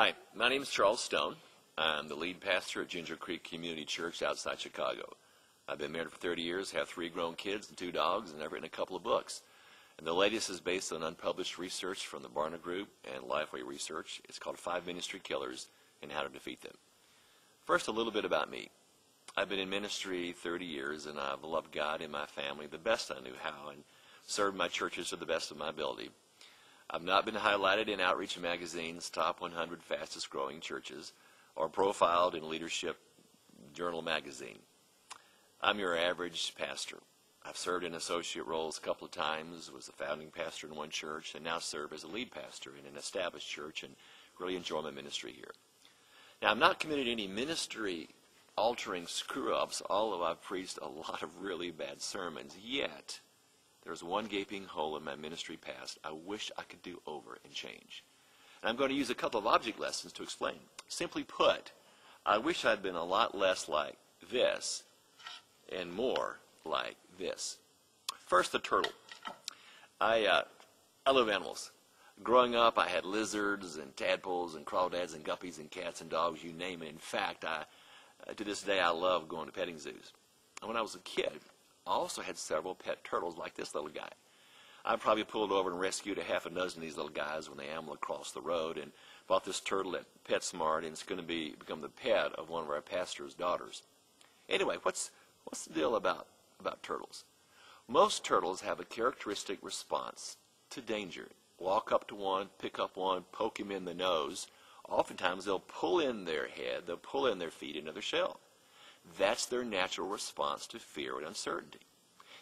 Hi, my name is Charles Stone. I'm the lead pastor at Ginger Creek Community Church outside Chicago. I've been married for 30 years, have 3 grown kids and 2 dogs, and I've written a couple of books. And the latest is based on unpublished research from the Barna Group and Lifeway Research. It's called 5 Ministry Killers and How to Defeat Them. First, a little bit about me. I've been in ministry 30 years, and I've loved God and my family the best I knew how, and served my churches to the best of my ability. I've not been highlighted in Outreach Magazine's top 100 fastest growing churches or profiled in Leadership Journal magazine. I'm your average pastor. I've served in associate roles a couple of times, was a founding pastor in one church, and now serve as a lead pastor in an established church and really enjoy my ministry here. Now, I've not committed any ministry-altering screw-ups, although I've preached a lot of really bad sermons, yet there's one gaping hole in my ministry past I wish I could do over and change. And I'm going to use a couple of object lessons to explain. Simply put, I wish I'd been a lot less like this and more like this. First, the turtle. I love animals. Growing up, I had lizards and tadpoles and crawdads and guppies and cats and dogs, you name it. In fact, to this day, I love going to petting zoos. And when I was a kid, I also had several pet turtles like this little guy. I probably pulled over and rescued a half a dozen of these little guys when they ambled across the road and bought this turtle at PetSmart, and it's going to become the pet of one of our pastor's daughters. Anyway, what's the deal about turtles? Most turtles have a characteristic response to danger. Walk up to one, pick up one, poke him in the nose. Oftentimes they'll pull in their head, they'll pull in their feet into their shell. That's their natural response to fear and uncertainty.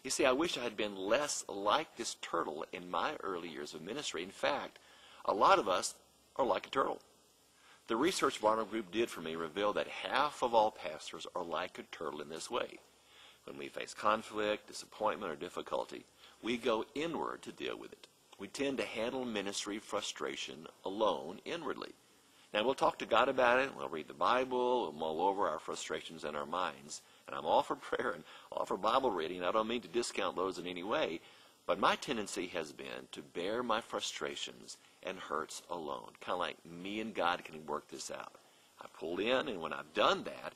You see, I wish I had been less like this turtle in my early years of ministry. In fact, a lot of us are like a turtle. The research Barna Group did for me revealed that half of all pastors are like a turtle in this way. When we face conflict, disappointment, or difficulty, we go inward to deal with it. We tend to handle ministry frustration alone inwardly. Now, we'll talk to God about it, we'll read the Bible, we'll mull over our frustrations in our minds. And I'm all for prayer and all for Bible reading. I don't mean to discount those in any way, but my tendency has been to bear my frustrations and hurts alone. Kind of like me and God can work this out. I pulled in, and when I've done that,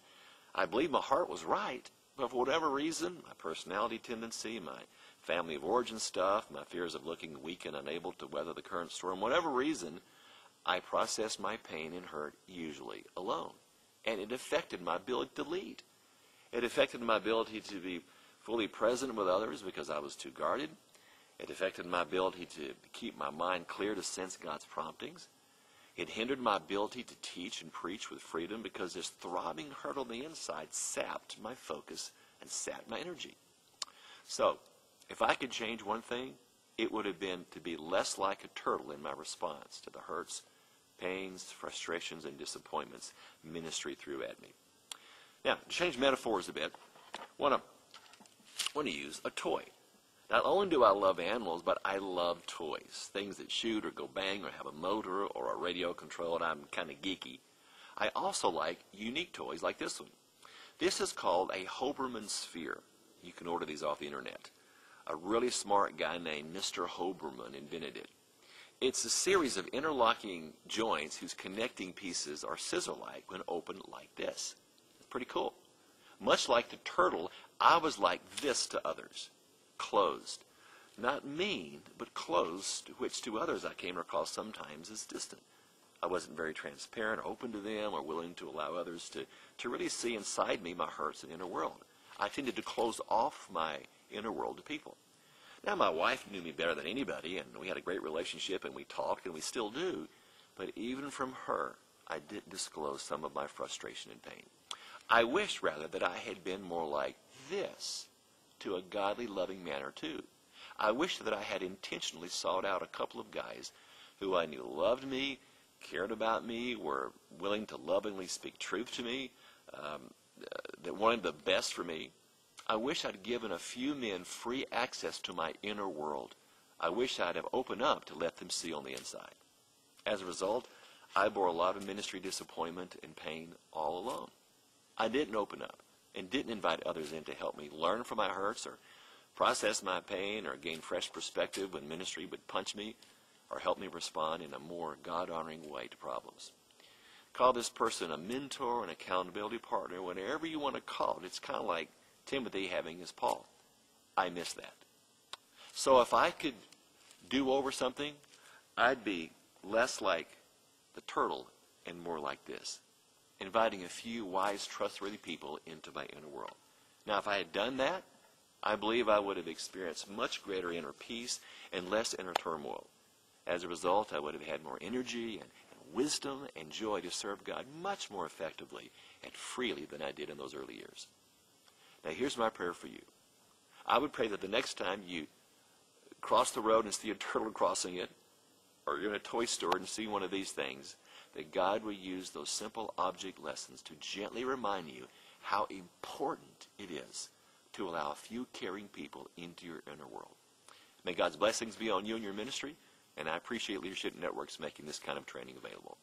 I believe my heart was right, but for whatever reason, my personality tendency, my family of origin stuff, my fears of looking weak and unable to weather the current storm, whatever reason, I processed my pain and hurt usually alone. And it affected my ability to lead. It affected my ability to be fully present with others because I was too guarded. It affected my ability to keep my mind clear to sense God's promptings. It hindered my ability to teach and preach with freedom because this throbbing hurt on the inside sapped my focus and sapped my energy. So, if I could change one thing, it would have been to be less like a turtle in my response to the hurts, pains, frustrations, and disappointments ministry threw at me. Now, to change metaphors a bit, I want to use a toy. Not only do I love animals, but I love toys. Things that shoot or go bang or have a motor or a radio control, and I'm kind of geeky. I also like unique toys like this one. This is called a Hoberman Sphere. You can order these off the internet. A really smart guy named Mr. Hoberman invented it. It's a series of interlocking joints whose connecting pieces are scissor-like when opened like this. It's pretty cool. Much like the turtle, I was like this to others. Closed. Not mean, but closed, which to others I came across sometimes as distant. I wasn't very transparent or open to them or willing to allow others to really see inside me my hurts and inner world. I tended to close off my inner world to people. Now, my wife knew me better than anybody, and we had a great relationship, and we talked, and we still do. But even from her, I didn't disclose some of my frustration and pain. I wish, rather, that I had been more like this to a godly, loving man or two. I wish that I had intentionally sought out a couple of guys who I knew loved me, cared about me, were willing to lovingly speak truth to me, that wanted the best for me. I wish I'd given a few men free access to my inner world. I wish I'd have opened up to let them see on the inside. As a result, I bore a lot of ministry disappointment and pain all alone. I didn't open up and didn't invite others in to help me learn from my hurts or process my pain or gain fresh perspective when ministry would punch me or help me respond in a more God-honoring way to problems. Call this person a mentor, an accountability partner, whatever you want to call it. It's kind of like Timothy having his Paul. I miss that. So if I could do over something, I'd be less like the turtle and more like this, inviting a few wise, trustworthy people into my inner world. Now, if I had done that, I believe I would have experienced much greater inner peace and less inner turmoil. As a result, I would have had more energy and wisdom and joy to serve God much more effectively and freely than I did in those early years. Now, here's my prayer for you. I would pray that the next time you cross the road and see a turtle crossing it, or you're in a toy store and see one of these things, that God will use those simple object lessons to gently remind you how important it is to allow a few caring people into your inner world. May God's blessings be on you and your ministry, and I appreciate Leadership Networks making this kind of training available.